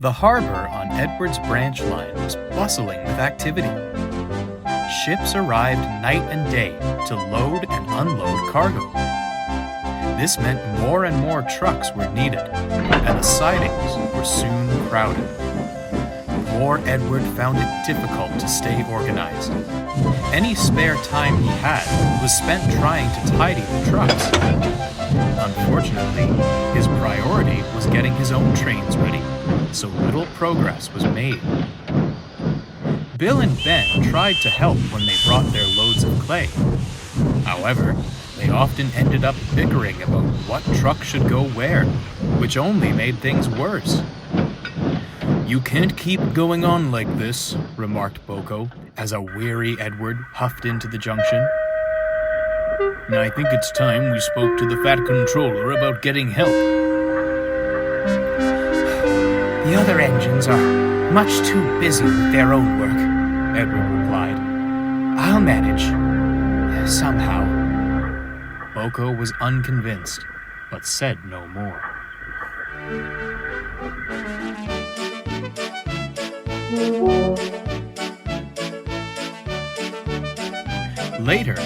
The harbor on Edward's branch line was bustling with activity. Ships arrived night and day to load and unload cargo. This meant more and more trucks were needed, and the sidings were soon crowded. Poor Edward found it difficult to stay organized. Any spare time he had was spent trying to tidy the trucks. Unfortunately, his priority was getting his own trains ready, so little progress was made. Bill and Ben tried to help when they brought their loads of clay. However, they often ended up bickering about what truck should go where, which only made things worse. "You can't keep going on like this," remarked Boko, as a weary Edward huffed into the junction. "I think it's time we spoke to the Fat Controller about getting help." "The other engines are much too busy with their own work," Edward replied. "I'll manage. Somehow." Boko was unconvinced, but said no more. Later,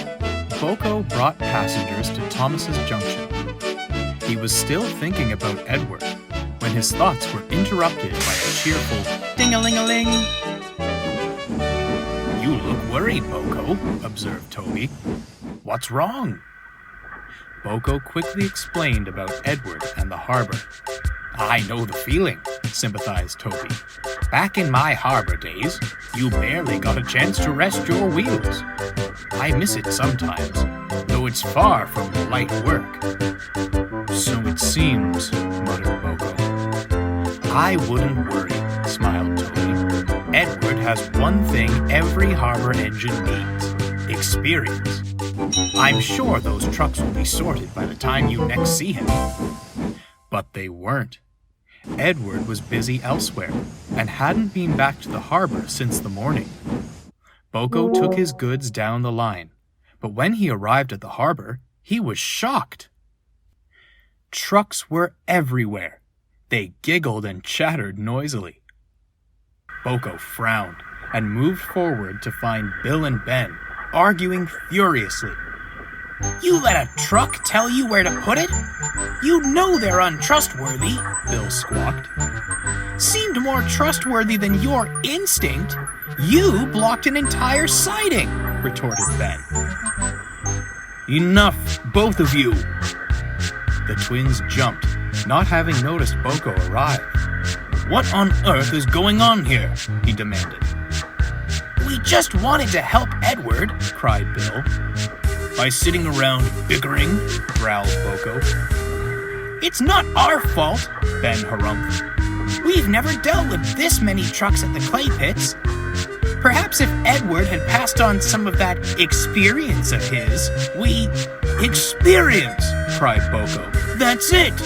Boko brought passengers to Thomas's Junction. He was still thinking about Edward when his thoughts were interrupted by a cheerful ding-a-ling-a-ling. "You look worried, Boko," observed Toby. "What's wrong?" Boko quickly explained about Edward and the harbor. "I know the feeling," sympathized Toby. "Back in my harbor days, you barely got a chance to rest your wheels. I miss it sometimes, though it's far from light work." "So it seems," muttered Boko. "I wouldn't worry," smiled Toby. "Edward has one thing every harbor engine needs: experience. I'm sure those trucks will be sorted by the time you next see him." But they weren't. Edward was busy elsewhere and hadn't been back to the harbor since the morning. Boko took his goods down the line, but when he arrived at the harbor, he was shocked. Trucks were everywhere. They giggled and chattered noisily. Boko frowned and moved forward to find Bill and Ben arguing furiously. "You let a truck tell you where to put it? You know they're untrustworthy," Bill squawked. "Seemed more trustworthy than your instinct. You blocked an entire siding," retorted Ben. "Enough, both of you!" The twins jumped, not having noticed Boko arrive. "What on earth is going on here?" he demanded. "We just wanted to help Edward," cried Bill. "By sitting around bickering?" growled Boko. "It's not our fault," Ben harumphed. "We've never dealt with this many trucks at the clay pits. Perhaps if Edward had passed on some of that experience of his, we—" "Experience!" cried Boko. "That's it!"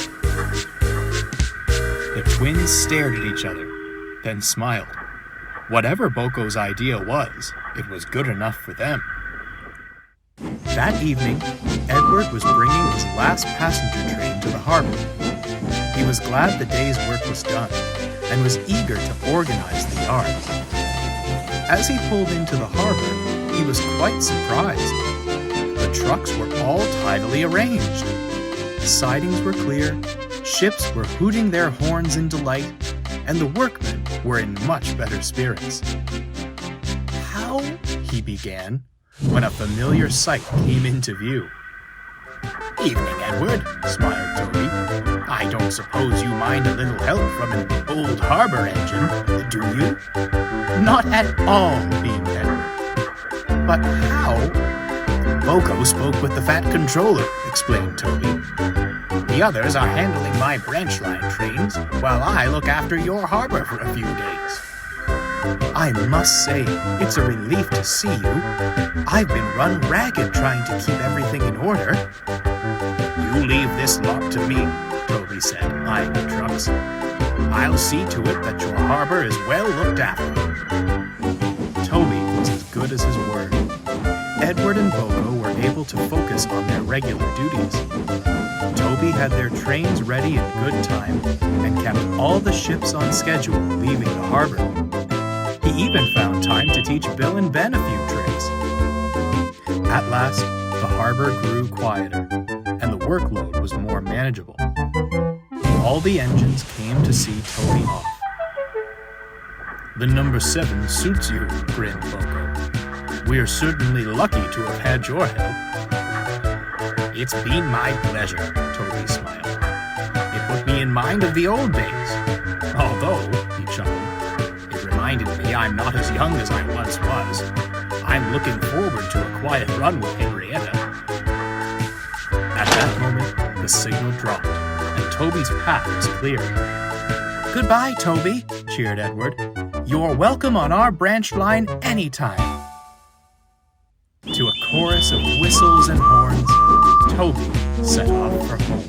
The twins stared at each other, then smiled. Whatever Boko's idea was, it was good enough for them. That evening, Edward was bringing his last passenger train to the harbor. He was glad the day's work was done and was eager to organize the yard. As he pulled into the harbor, he was quite surprised. The trucks were all tidily arranged. Sidings were clear, ships were hooting their horns in delight, and the workmen were in much better spirits. "How?" he began, when a familiar sight came into view. "Evening, Edward," smiled Toby. "I don't suppose you mind a little help from an old harbor engine, do you?" "Not at all," beamed Edward. "But how?" "Boko spoke with the Fat Controller," explained Toby. "The others are handling my branch line trains, while I look after your harbor for a few days." "I must say, it's a relief to see you. I've been run ragged trying to keep everything in order." "You leave this lot to me," Toby said, eyeing the trucks. "I'll see to it that your harbor is well looked after." Toby was as good as his word. Edward and Boko were able to focus on their regular duties. Toby had their trains ready in good time and kept all the ships on schedule leaving the harbor. He even found time to teach Bill and Ben a few tricks. At last, the harbor grew quieter, and the workload was more manageable. All the engines came to see Toby off. "The number 7 suits you," grinned Boko. "We're certainly lucky to have had your help." It's been my pleasure, Toby smiled. It put me in mind of the old days. Although, he chuckled, it reminded me I'm not as young as I once was. I'm looking forward to a quiet run with Henrietta. At that moment, the signal dropped, and Toby's path was clear. "Goodbye, Toby," cheered Edward. "You're welcome on our branch line anytime." To a chorus of whistles and horns, Toby set off for home.